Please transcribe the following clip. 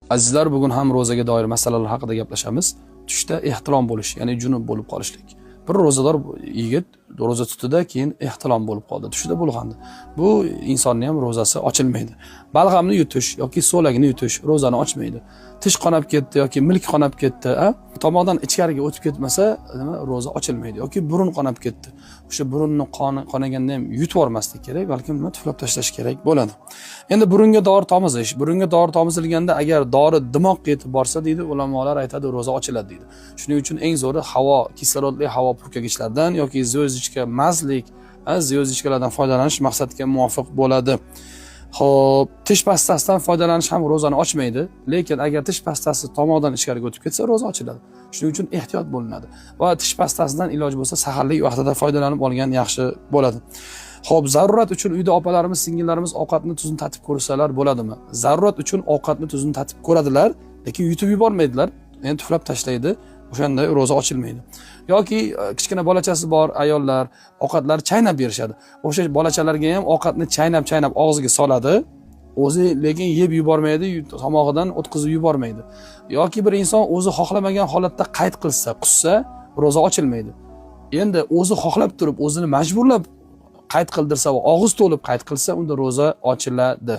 Azizlar, bugun ham ro'zaga doir masalalar haqida gaplashamiz. Tushda ehtilom bo'lish, ya'ni junub bo'lib qolishlik. Bir ro'zador yigit ro'za tutdi-da, keyin ehtilom bo'lib qoldi, tushda bulg'andi. Bu insonning ham ro'zasi ochilmaydi. Balg'amni yutish yoki so'lagini yutish ro'zani ochmaydi. Tish qonab ketdi yoki milk qonab ketdi, tomoqdan ichkariga o'tib ketmasa, nima ro'za ochilmaydi. Yoki burun qonab ketdi. O'sha burunni qonaganda ham yutib yubormaslik kerak, balki nima tuflab tashlash kerak bo'ladi. Endi burunga dori tomizish. Burunga dori tomizilganda agar dori dimoqqa yetib borsa deydi, ulamolar aytadi, ro'za ochiladi deydi. Shuning uchun eng zo'ri havo, kislorodli havo purkagichlardan yoki zyozichka mazlik, zyozichkalardan foydalanish maqsadga muvofiq bo'ladi. Xo'p, tish pastasidan foydalanish ham ro'zani ochmaydi, lekin agar tish pastasi tomoqdan ichkariga o'tib ketsa, ro'za ochiladi. Shuning uchun ehtiyot bo'linadi. Va tish pastasidan iloj bo'lsa saharlik vaqtida foydalanib olgan yaxshi bo'ladi. Xo'p, zarurat uchun uyda opalarimiz, singillarimiz ovqatni tuzini tatib ko'rsalar bo'ladimi? Zarurat uchun ovqatni tuzini tatib ko'radilar, lekin yutib yubormaydilar. Endi tuflab tashlaydi. O'shanda ro'za ochilmaydi. Yoki kichkina bolachasi bor ayollar ovqatlar chaynab berishadi. O'sha bolachalarga ham ovqatni chaynab og'ziga soladi. O'zi lekin yeb yubormaydi, tomog'idan o'tkazib yubormaydi. Yoki bir inson o'zi xohlamagan holatda qayd qilsa, qussa, ro'za ochilmaydi. Endi o'zi xohlab turib, o'zini majburlab qayd qildirsa va og'iz to'lib qayd qilsa, unda ro'za ochiladi.